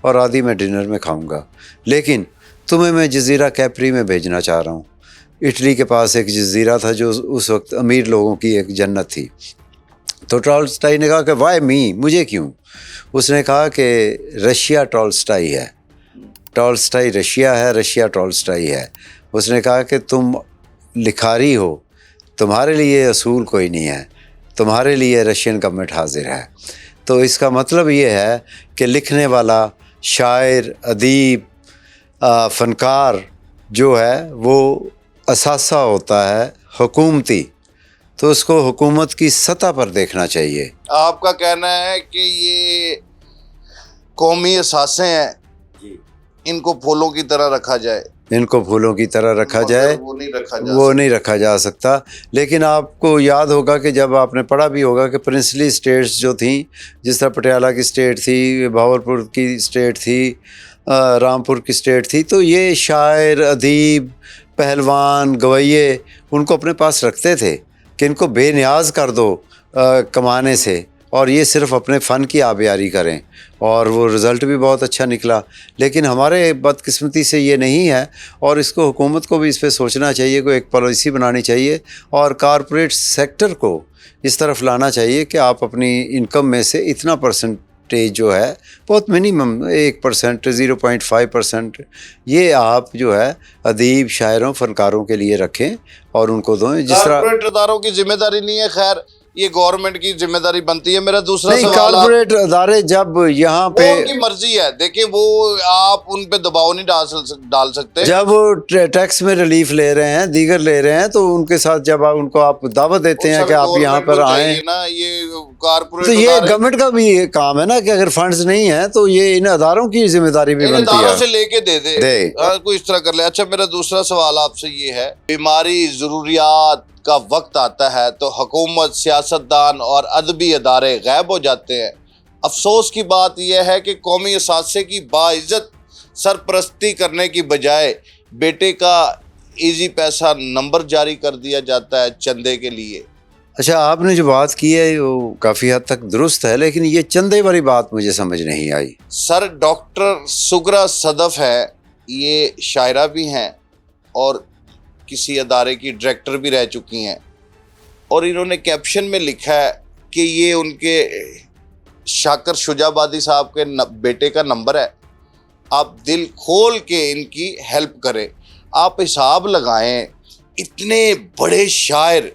اور آدھی میں ڈنر میں کھاؤں گا. لیکن تمہیں میں جزیرہ کیپری میں بھیجنا چاہ رہا ہوں. اٹلی کے پاس ایک جزیرہ تھا جو اس وقت امیر لوگوں کی ایک جنت تھی. تو ٹالسٹائی نے کہا کہ وائی می, مجھے کیوں؟ اس نے کہا کہ رشیا ٹالسٹائی ہے, ٹالسٹائی رشیا ہے, رشیا ٹالسٹائی ہے. اس نے کہا کہ تم لکھاری ہو, تمہارے لیے اصول کوئی نہیں ہے, تمہارے لیے رشین گورنمنٹ حاضر ہے. تو اس کا مطلب یہ ہے کہ لکھنے والا, شاعر, ادیب, فنکار جو ہے وہ اثاثہ ہوتا ہے حکومتی, تو اس کو حکومت کی سطح پر دیکھنا چاہیے. آپ کا کہنا ہے کہ یہ قومی اثاثے ہیں, ان کو پھولوں کی طرح رکھا جائے, ان کو پھولوں کی طرح رکھا جائے, وہ نہیں رکھا جا سکتا. لیکن آپ کو یاد ہوگا کہ جب آپ نے پڑھا بھی ہوگا کہ پرنسلی اسٹیٹس جو تھیں, جس طرح پٹیالہ کی اسٹیٹ تھی, بھاولپور کی اسٹیٹ تھی, رامپور کی اسٹیٹ تھی, تو یہ شاعر, ادیب, پہلوان, گویے ان کو اپنے پاس رکھتے تھے کہ ان کو بے نیاز کر دو کمانے سے, اور یہ صرف اپنے فن کی آبیاری کریں, اور وہ رزلٹ بھی بہت اچھا نکلا. لیکن ہمارے بدقسمتی سے یہ نہیں ہے, اور اس کو حکومت کو بھی اس پہ سوچنا چاہیے, کوئی ایک پالیسی بنانی چاہیے, اور کارپوریٹ سیکٹر کو اس طرف لانا چاہیے کہ آپ اپنی انکم میں سے اتنا پرسنٹیج جو ہے, بہت منیمم 1%, 0.5%, یہ آپ جو ہے ادیب, شاعروں, فنکاروں کے لیے رکھیں اور ان کو دیں. جس طرح کارپوریٹ اداروں کی ذمہ داری نہیں ہے, خیر یہ گورنمنٹ کی ذمہ داری بنتی ہے. میرا دوسرا نہیں, سوال, کارپوریٹ ادارے جب یہاں وہ پہ, ان کی مرضی ہے, دیکھیں وہ آپ ان پہ دباؤ نہیں ڈال سکتے. جب وہ ٹیکس میں ریلیف لے رہے ہیں, دیگر لے رہے ہیں, تو ان کے ساتھ جب ان کو آپ دعوت دیتے ہیں کہ آپ یہاں پر آئیں, نا یہ کارپوریٹ تو یہ گورنمنٹ کا بھی کام ہے نا کہ اگر فنڈز نہیں ہیں تو یہ ان اداروں کی ذمہ داری بھی بنتی اداروں سے ہے. لے کے دے کوئی اس طرح کر لے. اچھا, میرا دوسرا سوال آپ سے یہ ہے, بیماری, ضروریات کا وقت آتا ہے تو حکومت, سیاستدان اور ادبی ادارے غائب ہو جاتے ہیں. افسوس کی بات یہ ہے کہ قومی اثاثے کی باعزت سرپرستی کرنے کی بجائے بیٹے کا ایزی پیسہ نمبر جاری کر دیا جاتا ہے چندے کے لیے. اچھا, آپ نے جو بات کی ہے وہ کافی حد تک درست ہے, لیکن یہ چندے والی بات مجھے سمجھ نہیں آئی. سر ڈاکٹر سگرا صدف ہے, یہ شاعرہ بھی ہیں اور کسی ادارے کی ڈائریکٹر بھی رہ چکی ہیں, اور انہوں نے کیپشن میں لکھا ہے کہ یہ ان کے شاکر شجاع آبادی صاحب کے بیٹے کا نمبر ہے, آپ دل کھول کے ان کی ہیلپ کریں. آپ حساب لگائیں, اتنے بڑے شاعر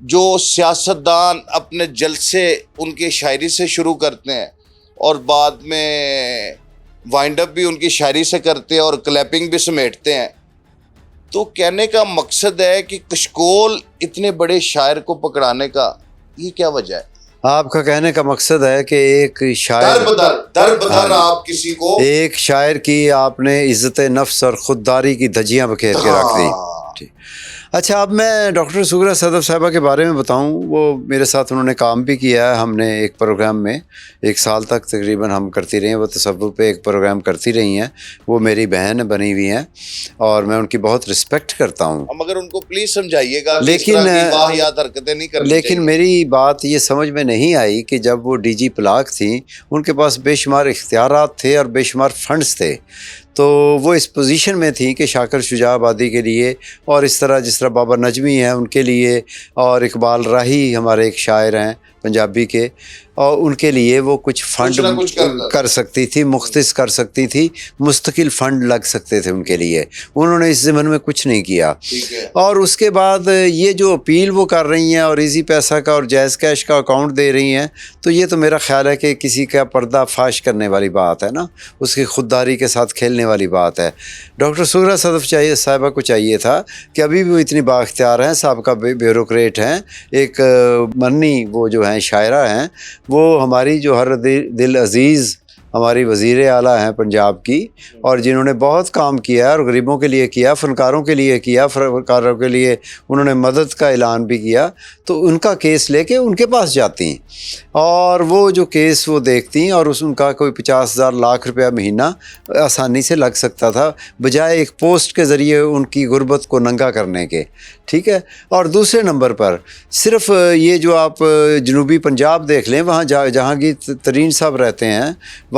جو سیاستدان اپنے جلسے ان کی شاعری سے شروع کرتے ہیں اور بعد میں وائنڈ اپ بھی ان کی شاعری سے کرتے ہیں اور کلیپنگ بھی سمیٹتے ہیں, تو کہنے کا مقصد ہے کہ کشکول اتنے بڑے شاعر کو پکڑانے کا یہ کیا وجہ ہے؟ آپ کا کہنے کا مقصد ہے کہ ایک شاعر در بدر آپ کسی کو, ایک شاعر کی آپ نے عزت نفس اور خودداری کی دھجیاں بکھیر کے رکھ دی. اچھا, اب میں ڈاکٹر سگرا صدف صاحبہ کے بارے میں بتاؤں. وہ میرے ساتھ انہوں نے کام بھی کیا ہے. ہم نے ایک پروگرام میں 1 سال تک تقریباً ہم کرتی رہی ہیں, وہ تصوف پہ ایک پروگرام کرتی رہی ہیں. وہ میری بہن بنی ہوئی ہیں اور میں ان کی بہت رسپیکٹ کرتا ہوں. مگر ان کو پلیز سمجھائیے گا, لیکن واہیات حرکتیں نہیں کرنی چاہیے. لیکن میری بات یہ سمجھ میں نہیں آئی کہ جب وہ ڈی جی پلاک تھیں, ان کے پاس بے شمار اختیارات تھے اور بے شمار فنڈز تھے, تو وہ اس پوزیشن میں تھی کہ شاکر شجاع آبادی کے لیے, اور اس طرح جس طرح بابا نجمی ہیں ان کے لیے, اور اقبال راہی ہمارے ایک شاعر ہیں پنجابی کے, اور ان کے لیے وہ کچھ فنڈ کر سکتی تھی, مختص کر سکتی تھی, مستقل فنڈ لگ سکتے تھے ان کے لیے. انہوں نے اس ضمن میں کچھ نہیں کیا. اور اس کے بعد یہ جو اپیل وہ کر رہی ہیں اور ایزی پیسہ کا اور جائز کیش کا اکاؤنٹ دے رہی ہیں, تو یہ تو میرا خیال ہے کہ کسی کا پردہ فاش کرنے والی بات ہے نا, اس کی خودداری کے ساتھ کھیلنے والی بات ہے. ڈاکٹر سگرا صدف صاحبہ کو چاہیے تھا کہ ابھی بھی وہ اتنی بااختیار ہیں, سابقہ بیوروکریٹ ہیں, ایک منی وہ جو ہیں شاعرہ ہیں, وہ ہماری جو ہر دل عزیز ہماری وزیر اعلیٰ ہیں پنجاب کی, اور جنہوں نے بہت کام کیا ہے اور غریبوں کے لیے کیا, فنکاروں کے لیے کیا, فنکاروں کے لیے انہوں نے مدد کا اعلان بھی کیا, تو ان کا کیس لے کے ان کے پاس جاتی ہیں اور وہ جو کیس وہ دیکھتی ہیں, اور ان کا کوئی 50,000 لاکھ روپیہ مہینہ آسانی سے لگ سکتا تھا بجائے ایک پوسٹ کے ذریعے ان کی غربت کو ننگا کرنے کے. ٹھیک ہے. اور دوسرے نمبر پر صرف یہ جو آپ جنوبی پنجاب دیکھ لیں, وہاں جہانگیر ترین صاحب رہتے ہیں,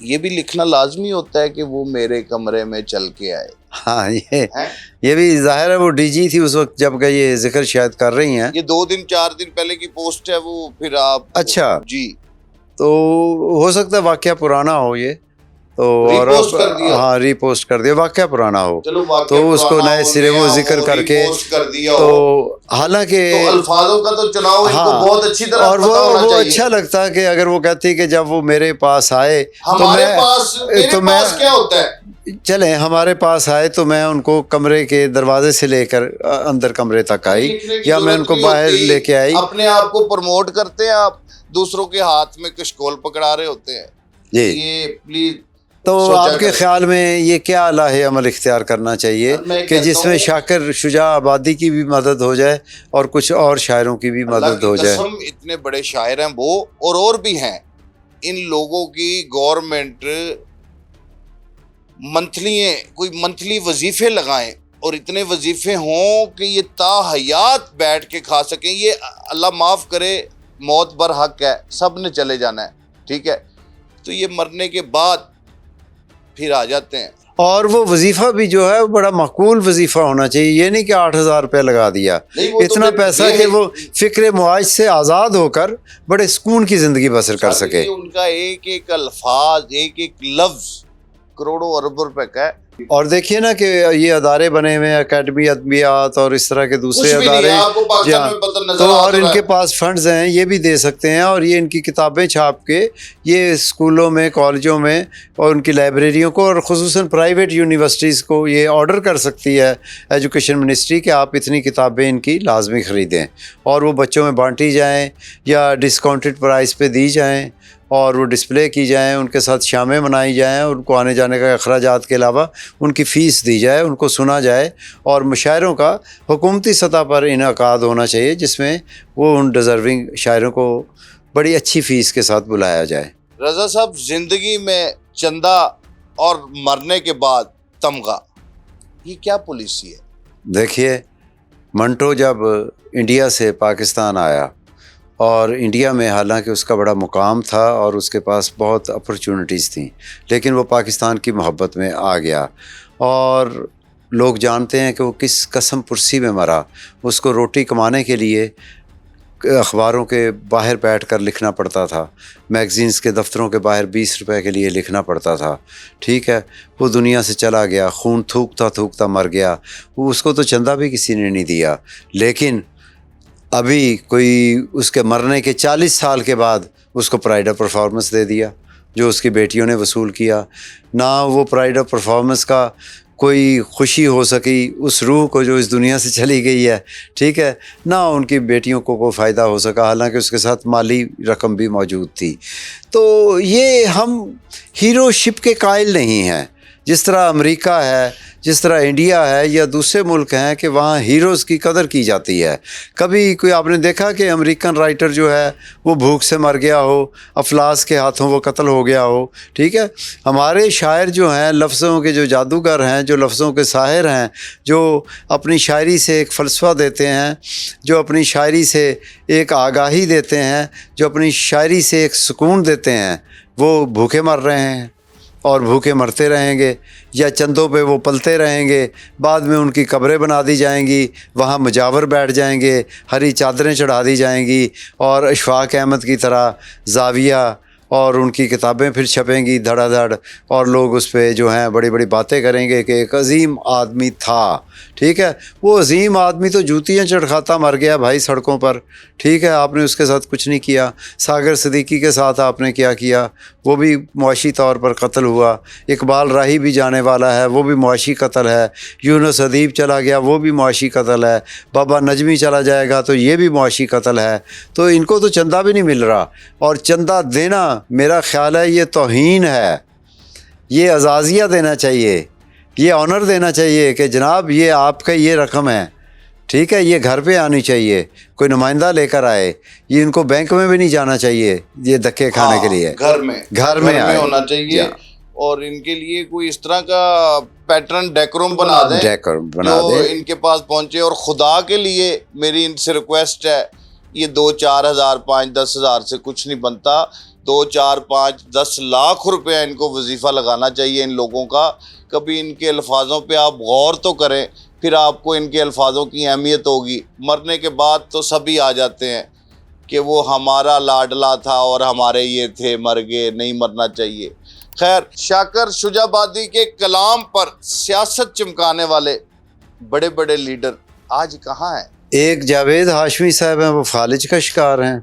یہ بھی لکھنا لازمی ہوتا ہے کہ وہ میرے کمرے میں چل کے آئے. ہاں ہیں؟ یہ بھی ظاہر ہے وہ ڈی جی تھی اس وقت جب کہ یہ ذکر شاید کر رہی ہیں. یہ 2 دن 4 دن پہلے کی پوسٹ ہے وہ. پھر آپ اچھا جی تو ہو سکتا ہے واقعہ پرانا ہو یہ تو اور ریپوسٹ کر دیا. ہاں ری پوسٹ کر دیا واقعہ پرانا ہو چلو واقعہ تو اس کو پرانا نئے ہو، سرے وہ نیا ذکر ہو، کر کے ریپوسٹ کر دیا ہو. تو حالانکہ تو الفاظوں کا تو چناؤ ان کو ہاں بہت اچھی طرح اور پتا ہونا وہ چاہیے. اچھا لگتا کہ اگر وہ کہتی کہ جب وہ میرے پاس آئے تو ہمارے میں پاس میرے تو پاس میں کیا ہوتا ہے. چلیں ہمارے پاس آئے تو میں ان کو کمرے کے دروازے سے لے کر اندر کمرے تک آئی لکھنے کی یا میں ان ضرورت کو نہیں باہر ہوتی. لے کے آئی. اپنے آپ کو پروموٹ کرتے ہیں آپ دوسروں کے ہاتھ میں کشکول پکڑا رہے ہوتے ہیں. جی یہ پلیز تو سوچا آپ کے کریں. خیال میں یہ کیا اعلیٰ عمل اختیار کرنا چاہیے میں کہ کہتا جس میں ہوں شاکر شجاع آبادی کی بھی مدد ہو جائے اور کچھ اور شاعروں کی بھی اللہ مدد کی ہو جائے. قسم اتنے بڑے شاعر ہیں وہ اور بھی ہیں. ان لوگوں کی گورنمنٹ منتھلی وظیفے لگائیں اور اتنے وظیفے ہوں کہ یہ تا حیات بیٹھ کے کھا سکیں. یہ اللہ معاف کرے موت بر حق ہے, سب نے چلے جانا ہے, ٹھیک ہے, تو یہ مرنے کے بعد پھر آ جاتے ہیں. اور وہ وظیفہ بھی جو ہے بڑا معقول وظیفہ ہونا چاہیے, یہ نہیں کہ 8,000 روپے لگا دیا, نہیں وہ تو اتنا پھر پیسہ کہ وہ فکر معاش سے آزاد ہو کر بڑے سکون کی زندگی بسر کر سکے. ان کا ایک ایک الفاظ ایک ایک لفظ کروڑوں اربوں روپے کا ہے. اور دیکھیے نا کہ یہ ادارے بنے ہوئے ہیں, اکیڈمی ادبیات اور اس طرح کے دوسرے کچھ بھی نہیں ادارے, ہے, آپ کو پاکستان میں پتہ نظر تو آ اور تو ان رہا کے ہے. پاس فنڈز ہیں یہ بھی دے سکتے ہیں, اور یہ ان کی کتابیں چھاپ کے یہ اسکولوں میں کالجوں میں اور ان کی لائبریریوں کو اور خصوصاً پرائیویٹ یونیورسٹیز کو یہ آرڈر کر سکتی ہے ایجوکیشن منسٹری کہ آپ اتنی کتابیں ان کی لازمی خریدیں اور وہ بچوں میں بانٹی جائیں یا ڈسکاؤنٹڈ پرائس پہ دی جائیں اور وہ ڈسپلے کی جائیں, ان کے ساتھ شامیں منائی جائیں, ان کو آنے جانے کا اخراجات کے علاوہ ان کی فیس دی جائے, ان کو سنا جائے, اور مشاعروں کا حکومتی سطح پر انعقاد ہونا چاہیے جس میں وہ ان ڈیزرونگ شاعروں کو بڑی اچھی فیس کے ساتھ بلایا جائے. رضا صاحب, زندگی میں چندہ اور مرنے کے بعد تمغہ, یہ کیا پالیسی ہے؟ دیکھیے منٹو جب انڈیا سے پاکستان آیا اور انڈیا میں حالانکہ اس کا بڑا مقام تھا اور اس کے پاس بہت اپرچونٹیز تھیں, لیکن وہ پاکستان کی محبت میں آ گیا اور لوگ جانتے ہیں کہ وہ کس قسم پرسی میں مرا. اس کو روٹی کمانے کے لیے اخباروں کے باہر بیٹھ کر لکھنا پڑتا تھا, میگزینز کے دفتروں کے باہر 20 روپے کے لیے لکھنا پڑتا تھا, ٹھیک ہے. وہ دنیا سے چلا گیا, خون تھوکتا تھوکتا مر گیا, وہ اس کو تو چندہ بھی کسی نے نہیں دیا. لیکن ابھی کوئی اس کے مرنے کے 40 سال کے بعد اس کو پرائڈ آف پرفارمنس دے دیا جو اس کی بیٹیوں نے وصول کیا. نہ وہ پرائڈ آف پرفارمنس کا کوئی خوشی ہو سکی اس روح کو جو اس دنیا سے چلی گئی ہے, ٹھیک ہے, نہ ان کی بیٹیوں کو کوئی فائدہ ہو سکا, حالانکہ اس کے ساتھ مالی رقم بھی موجود تھی. تو یہ ہم ہیرو شپ کے قائل نہیں ہیں. جس طرح امریکہ ہے, جس طرح انڈیا ہے یا دوسرے ملک ہیں کہ وہاں ہیروز کی قدر کی جاتی ہے. کبھی کوئی آپ نے دیکھا کہ امریکن رائٹر جو ہے وہ بھوک سے مر گیا ہو, افلاس کے ہاتھوں وہ قتل ہو گیا ہو, ٹھیک ہے. ہمارے شاعر جو ہیں لفظوں کے جو جادوگر ہیں, جو لفظوں کے ساحر ہیں, جو اپنی شاعری سے ایک فلسفہ دیتے ہیں, جو اپنی شاعری سے ایک آگاہی دیتے ہیں, جو اپنی شاعری سے ایک سکون دیتے ہیں, وہ بھوکے مر رہے ہیں اور بھوکے مرتے رہیں گے یا چندوں پہ وہ پلتے رہیں گے. بعد میں ان کی قبریں بنا دی جائیں گی, وہاں مجاور بیٹھ جائیں گے, ہری چادریں چڑھا دی جائیں گی اور اشفاق احمد کی طرح زاویہ اور ان کی کتابیں پھر چھپیں گی دھڑا دھڑ, اور لوگ اس پہ جو ہیں بڑی بڑی باتیں کریں گے کہ ایک عظیم آدمی تھا, ٹھیک ہے. وہ عظیم آدمی تو جوتیاں چٹکھاتا مر گیا بھائی سڑکوں پر, ٹھیک ہے. آپ نے اس کے ساتھ کچھ نہیں کیا. ساگر صدیقی کے ساتھ آپ نے کیا کیا, وہ بھی معاشی طور پر قتل ہوا. اقبال راہی بھی جانے والا ہے, وہ بھی معاشی قتل ہے. یونس ادیب چلا گیا, وہ بھی معاشی قتل ہے. بابا نجمی چلا جائے گا تو یہ بھی معاشی قتل ہے. تو ان کو تو چندہ بھی نہیں مل رہا, اور چندہ دینا میرا خیال ہے یہ توہین ہے. یہ اعزازیہ دینا چاہیے, یہ آنر دینا چاہیے کہ جناب یہ آپ کا یہ رقم ہے, ٹھیک ہے, یہ گھر پہ آنی چاہیے, کوئی نمائندہ لے کر آئے. یہ ان کو بینک میں بھی نہیں جانا چاہیے یہ دھکے کھانے کے لیے, گھر میں آئے ہونا چاہیے. اور ان کے لیے کوئی اس طرح کا پیٹرن ڈیکورم بنا دیں جو ان کے پاس پہنچے. اور خدا کے لیے میری ان سے ریکویسٹ ہے یہ 2-4 ہزار 5-10 ہزار سے کچھ نہیں بنتا. 2-4-5-10 لاکھ روپے ان کو وظیفہ لگانا چاہیے ان لوگوں کا. کبھی ان کے الفاظوں پہ آپ غور تو کریں, پھر آپ کو ان کے الفاظوں کی اہمیت ہوگی. مرنے کے بعد تو سبھی آ جاتے ہیں کہ وہ ہمارا لاڈلا تھا اور ہمارے یہ تھے, مر گئے, نہیں مرنا چاہیے. خیر, شاکر شجاع آبادی کے کلام پر سیاست چمکانے والے بڑے بڑے لیڈر آج کہاں ہیں؟ ایک جاوید ہاشمی صاحب ہیں, وہ فالج کا شکار ہیں.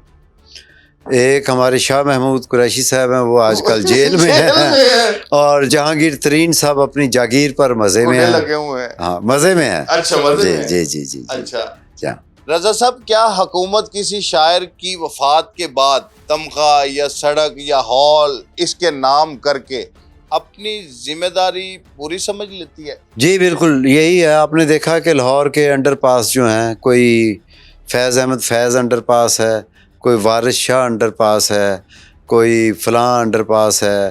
ایک ہمارے شاہ محمود قریشی صاحب ہیں, وہ آج کل جیل میں ہیں. اور جہانگیر ترین صاحب اپنی جاگیر پر مزے میں لگے ہوئے ہیں. ہاں, مزے میں ہیں. اچھا, مزے میں. جی جی جی. اچھا رضا صاحب, کیا حکومت کسی شاعر کی وفات کے بعد تمغہ یا سڑک یا ہال اس کے نام کر کے اپنی ذمہ داری پوری سمجھ لیتی ہے؟ جی بالکل یہی ہے. آپ نے دیکھا کہ لاہور کے انڈر پاس جو ہیں, کوئی فیض احمد فیض انڈر پاس ہے, کوئی وارث شاہ انڈر پاس ہے, کوئی فلاں انڈر پاس ہے.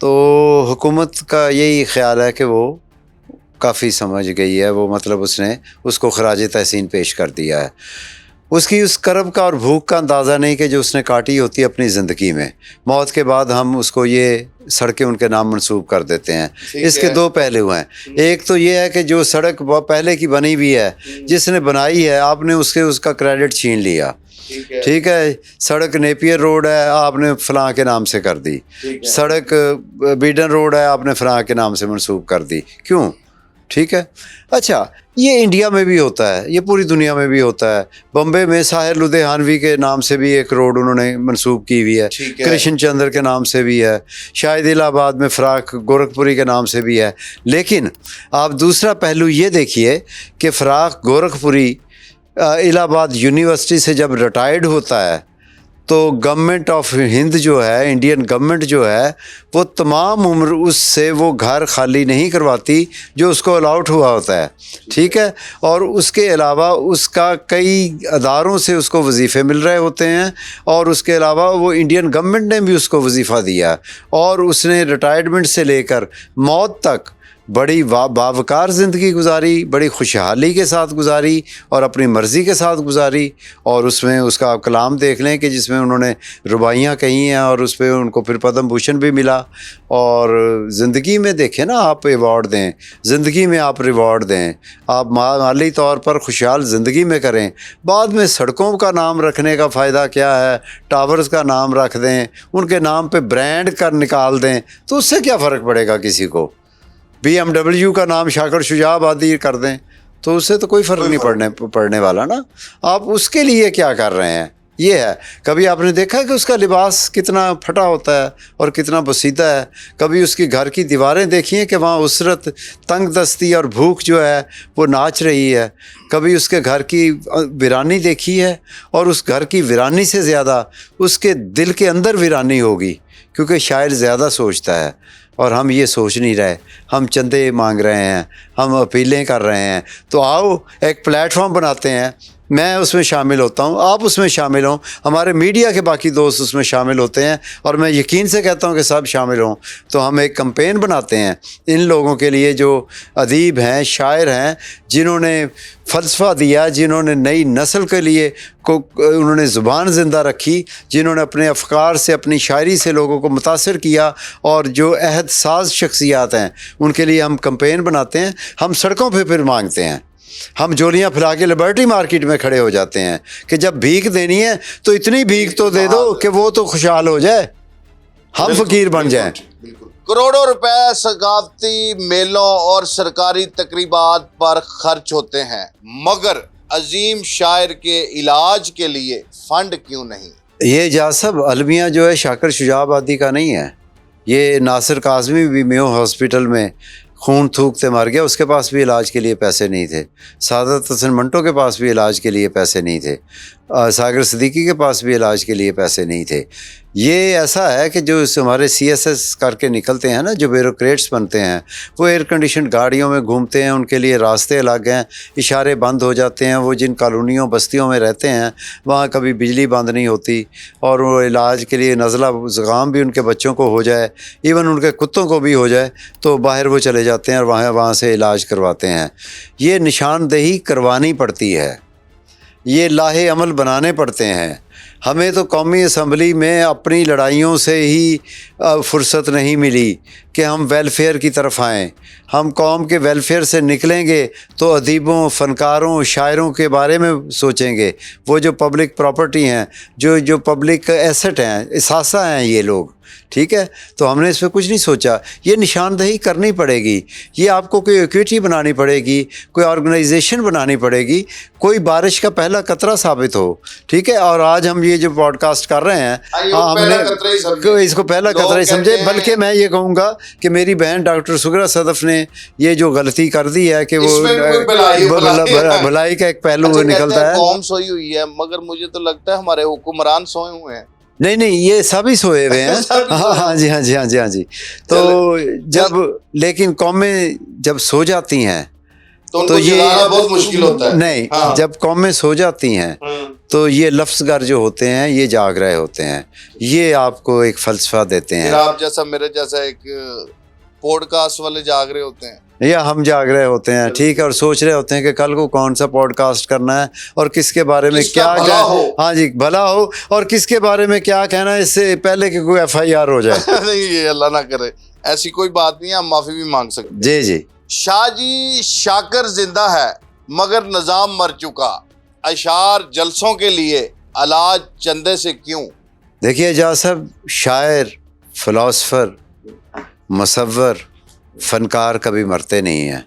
تو حکومت کا یہی خیال ہے کہ وہ کافی سمجھ گئی ہے, وہ مطلب اس نے اس کو خراج تحسین پیش کر دیا ہے. اس کی اس کرب کا اور بھوک کا اندازہ نہیں کہ جو اس نے کاٹی ہوتی ہے اپنی زندگی میں. موت کے بعد ہم اس کو یہ سڑکیں ان کے نام منسوب کر دیتے ہیں. اس کے دو پہلو ہیں. ایک تو یہ ہے کہ جو سڑک پہلے کی بنی ہوئی ہے, جس نے بنائی ہے, آپ نے اس کا کریڈٹ چھین لیا. ٹھیک ہے, سڑک نیپیر روڈ ہے, آپ نے فلاں کے نام سے کر دی. سڑک بیڈن روڈ ہے, آپ نے فلاں کے نام سے منسوب کر دی. کیوں؟ ٹھیک ہے. اچھا, یہ انڈیا میں بھی ہوتا ہے, یہ پوری دنیا میں بھی ہوتا ہے. بمبے میں ساحر لدھیانوی کے نام سے بھی ایک روڈ انہوں نے منسوب کی ہوئی ہے, کرشن چندر کے نام سے بھی ہے, شاید الہ آباد میں فراق گورکھپوری کے نام سے بھی ہے. لیکن آپ دوسرا پہلو یہ دیکھیے کہ فراق گورکھپوری الہ آباد یونیورسٹی سے جب ریٹائرڈ ہوتا ہے تو گورنمنٹ آف ہند جو ہے, انڈین گورنمنٹ جو ہے, وہ تمام عمر اس سے وہ گھر خالی نہیں کرواتی جو اس کو الاؤٹ ہوا ہوتا ہے. ٹھیک ہے. اور اس کے علاوہ اس کا کئی اداروں سے اس کو وظیفے مل رہے ہوتے ہیں, اور اس کے علاوہ وہ انڈین گورنمنٹ نے بھی اس کو وظیفہ دیا, اور اس نے ریٹائرمنٹ سے لے کر موت تک بڑی باوقار زندگی گزاری, بڑی خوشحالی کے ساتھ گزاری اور اپنی مرضی کے ساتھ گزاری. اور اس میں اس کا کلام دیکھ لیں کہ جس میں انہوں نے رباعیاں کہی ہیں, اور اس پہ ان کو پھر پدم بھوشن بھی ملا. اور زندگی میں دیکھیں نا, آپ ایوارڈ دیں, زندگی میں آپ ریوارڈ دیں, آپ مالی طور پر خوشحال زندگی میں کریں. بعد میں سڑکوں کا نام رکھنے کا فائدہ کیا ہے؟ ٹاورز کا نام رکھ دیں, ان کے نام پہ برانڈ کر نکال دیں, تو اس سے کیا فرق پڑے گا کسی کو؟ BMW کا نام شاکر شجاع آبادی کر دیں تو اس سے تو کوئی فرق نہیں پڑنے والا نا. آپ اس کے لیے کیا کر رہے ہیں؟ یہ ہے. کبھی آپ نے دیکھا کہ اس کا لباس کتنا پھٹا ہوتا ہے اور کتنا بسیدہ ہے؟ کبھی اس کی گھر کی دیواریں دیکھیے کہ وہاں اسرت, تنگ دستی اور بھوک جو ہے وہ ناچ رہی ہے. کبھی اس کے گھر کی ویرانی دیکھی ہے, اور اس گھر کی ویرانی سے زیادہ اس کے دل کے اندر ویرانی ہوگی, کیونکہ شاعر زیادہ سوچتا ہے اور ہم یہ سوچ نہیں رہے. ہم چندے مانگ رہے ہیں, ہم اپیلیں کر رہے ہیں. تو آؤ ایک پلیٹ فارم بناتے ہیں, میں اس میں شامل ہوتا ہوں, آپ اس میں شامل ہوں, ہمارے میڈیا کے باقی دوست اس میں شامل ہوتے ہیں, اور میں یقین سے کہتا ہوں کہ سب شامل ہوں. تو ہم ایک کمپین بناتے ہیں ان لوگوں کے لیے جو ادیب ہیں, شاعر ہیں, جنہوں نے فلسفہ دیا, جنہوں نے نئی نسل کے لیے انہوں نے زبان زندہ رکھی, جنہوں نے اپنے افکار سے, اپنی شاعری سے لوگوں کو متاثر کیا, اور جو عہد ساز شخصیات ہیں ان کے لیے ہم کمپین بناتے ہیں. ہم سڑکوں پہ پھر مانگتے ہیں, ہم جولیاں پھیلا کے لبرٹی مارکیٹ میں کھڑے ہو جاتے ہیں کہ جب بھیک دینی ہے تو اتنی بھیک تو دے دو کہ وہ تو خوشحال ہو جائے, ہم فقیر بن جائیں. کروڑوں روپے ثقافتی میلوں اور سرکاری تقریبات پر خرچ ہوتے ہیں, مگر عظیم شاعر کے علاج کے لیے فنڈ کیوں نہیں؟ یہ جاسب المیہ جو ہے شاکر شجاع آبادی کا نہیں ہے. یہ ناصر کاظمی بھی میو ہاسپٹل میں خون تھوکتے مر گیا, اس کے پاس بھی علاج کے لیے پیسے نہیں تھے. سعادت حسن منٹو کے پاس بھی علاج کے لیے پیسے نہیں تھے. ساگر صدیقی کے پاس بھی علاج کے لیے پیسے نہیں تھے. یہ ایسا ہے کہ جو ہمارے CSS کر کے نکلتے ہیں نا, جو بیوروکریٹس بنتے ہیں, وہ ایئر کنڈیشنڈ گاڑیوں میں گھومتے ہیں, ان کے لیے راستے الگ ہیں, اشارے بند ہو جاتے ہیں. وہ جن کالونیوں بستیوں میں رہتے ہیں وہاں کبھی بجلی بند نہیں ہوتی, اور وہ علاج کے لیے نزلہ زکام بھی ان کے بچوں کو ہو جائے, ایون ان کے کتوں کو بھی ہو جائے, تو باہر وہ چلے جاتے ہیں اور وہاں سے علاج کرواتے ہیں. یہ نشاندہی کروانی پڑتی ہے. یہ لاہے عمل بنانے پڑتے ہیں. ہمیں تو قومی اسمبلی میں اپنی لڑائیوں سے ہی فرصت نہیں ملی کہ ہم ویلفیئر کی طرف آئیں. ہم قوم کے ویلفیئر سے نکلیں گے تو ادیبوں، فنکاروں، شاعروں کے بارے میں سوچیں گے. وہ جو پبلک پراپرٹی ہیں، جو پبلک ایسٹ ہیں، اثاثہ ہیں یہ لوگ. ٹھیک ہے، تو ہم نے اس پہ کچھ نہیں سوچا. یہ نشاندہی کرنی پڑے گی، یہ آپ کو کوئی ایکویٹی بنانی پڑے گی، کوئی آرگنائزیشن بنانی پڑے گی، کوئی بارش کا پہلا قطرہ ثابت ہو. ٹھیک ہے، اور آج ہم یہ جو پوڈ کاسٹ کر رہے ہیں ہم نے اس کو پہلا قطرہ ہی سمجھے. بلکہ میں یہ کہوں گا کہ میری بہن ڈاکٹر سغرا صدف نے یہ جو غلطی کر دی ہے کہ وہ بھلائی کا ایک پہلو نکلتا ہے. قوم سوئی ہوئی ہے، مگر مجھے تو لگتا ہے ہمارے حکمران سوئے ہوئے ہیں. نہیں، یہ سبھی سوئے ہوئے ہیں. ہاں جی. تو جب لیکن قومیں جب سو جاتی ہیں تو یہ بہت مشکل ہوتا ہے. نہیں، جب قومیں سو جاتی ہیں تو یہ لفظ گر جو ہوتے ہیں یہ جاگ رہے ہوتے ہیں. یہ آپ کو ایک فلسفہ دیتے ہیں. آپ جیسا میرے جیسا ایک پوڈ کاسٹ والے جاگ رہے ہوتے ہیں، یا ہم جاگ رہے ہوتے ہیں. ٹھیک ہے، اور سوچ رہے ہوتے ہیں کہ کل کو کون سا پوڈ کاسٹ کرنا ہے اور کس کے بارے میں کیا ہاں جی بھلا ہو، اور کس کے بارے میں کیا کہنا ہے اس سے پہلے کہ کوئی FIR ہو جائے. نہیں، یہ اللہ نہ کرے، ایسی کوئی بات نہیں ہے، ہم معافی بھی مانگ سکتے. جی. شاہ جی شاکر زندہ ہے مگر نظام مر چکا، اشعار جلسوں کے لیے، علاج چندے سے کیوں. دیکھیے جا صاحب، شاعر، فلاسفر، مصور، فنکار کبھی مرتے نہیں ہیں.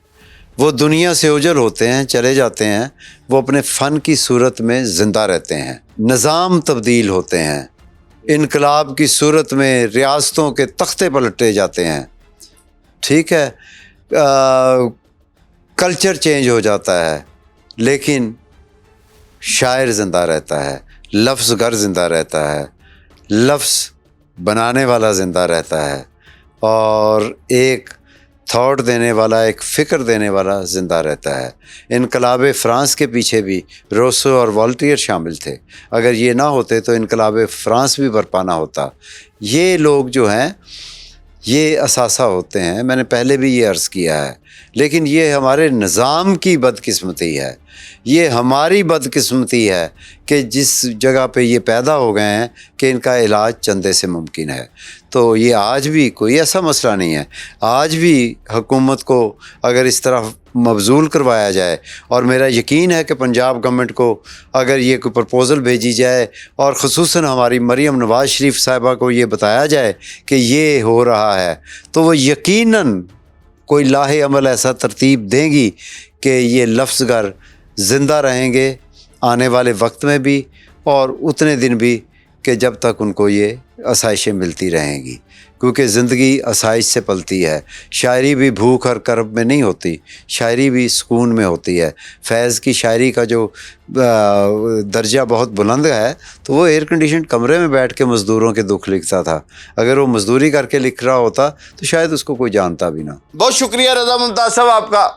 وہ دنیا سے اوجھل ہوتے ہیں، چلے جاتے ہیں. وہ اپنے فن کی صورت میں زندہ رہتے ہیں. نظام تبدیل ہوتے ہیں، انقلاب کی صورت میں ریاستوں کے تختے پلٹے جاتے ہیں. ٹھیک ہے، کلچر چینج ہو جاتا ہے، لیکن شاعر زندہ رہتا ہے، لفظ گر زندہ رہتا ہے، لفظ بنانے والا زندہ رہتا ہے، اور ایک تھاٹ دینے والا، ایک فکر دینے والا زندہ رہتا ہے. انقلاب فرانس کے پیچھے بھی روسو اور والٹیئر شامل تھے. اگر یہ نہ ہوتے تو انقلاب فرانس بھی برپا نہ ہوتا. یہ لوگ جو ہیں یہ اثاثہ ہوتے ہیں، میں نے پہلے بھی یہ عرض کیا ہے. لیکن یہ ہمارے نظام کی بدقسمتی ہے، یہ ہماری بدقسمتی ہے کہ جس جگہ پہ یہ پیدا ہو گئے ہیں کہ ان کا علاج چندے سے ممکن ہے. تو یہ آج بھی کوئی ایسا مسئلہ نہیں ہے. آج بھی حکومت کو اگر اس طرح مبذول کروایا جائے، اور میرا یقین ہے کہ پنجاب گورنمنٹ کو اگر یہ کوئی پرپوزل بھیجی جائے اور خصوصاً ہماری مریم نواز شریف صاحبہ کو یہ بتایا جائے کہ یہ ہو رہا ہے، تو وہ یقیناً کوئی لاہے عمل ایسا ترتیب دیں گی کہ یہ لفظ گر زندہ رہیں گے آنے والے وقت میں بھی، اور اتنے دن بھی کہ جب تک ان کو یہ آسائشیں ملتی رہیں گی. کیونکہ زندگی آسائش سے پلتی ہے. شاعری بھی بھوک اور کرب میں نہیں ہوتی، شاعری بھی سکون میں ہوتی ہے. فیض کی شاعری کا جو درجہ بہت بلند ہے، تو وہ ایئر کنڈیشن کمرے میں بیٹھ کے مزدوروں کے دکھ لکھتا تھا. اگر وہ مزدوری کر کے لکھ رہا ہوتا تو شاید اس کو کوئی جانتا بھی نہ. بہت شکریہ رضا ممتاز صاحب آپ کا.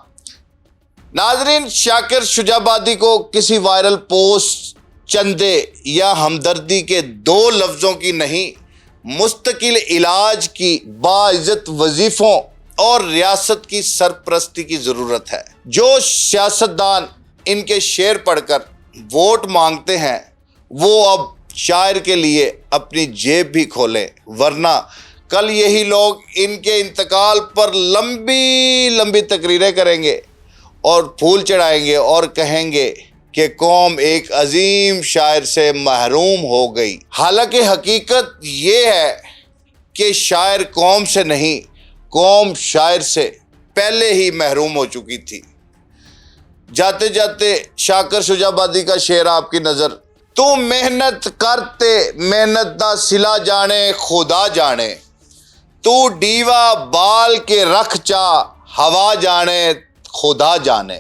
ناظرین، شاکر شجابادی کو کسی وائرل پوسٹ، چندے یا ہمدردی کے 2 لفظوں کی نہیں، مستقل علاج کی، باعزت وظیفوں اور ریاست کی سرپرستی کی ضرورت ہے. جو سیاستدان ان کے شعر پڑھ کر ووٹ مانگتے ہیں وہ اب شاعر کے لیے اپنی جیب بھی کھولیں، ورنہ کل یہی لوگ ان کے انتقال پر لمبی لمبی تقریریں کریں گے اور پھول چڑھائیں گے اور کہیں گے کہ قوم ایک عظیم شاعر سے محروم ہو گئی. حالانکہ حقیقت یہ ہے کہ شاعر قوم سے نہیں، قوم شاعر سے پہلے ہی محروم ہو چکی تھی. جاتے جاتے شاکر شجابادی کا شعر آپ کی نظر. تو محنت کرتے محنت دا سلا جانے خدا جانے، تو ڈیوا بال کے رکھ چا ہوا جانے خدا جانے.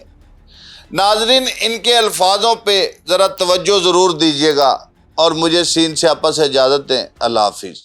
ناظرین، ان کے الفاظوں پہ ذرا توجہ ضرور دیجیے گا، اور مجھے سین سیاپا سے اجازت دیں. اللہ حافظ.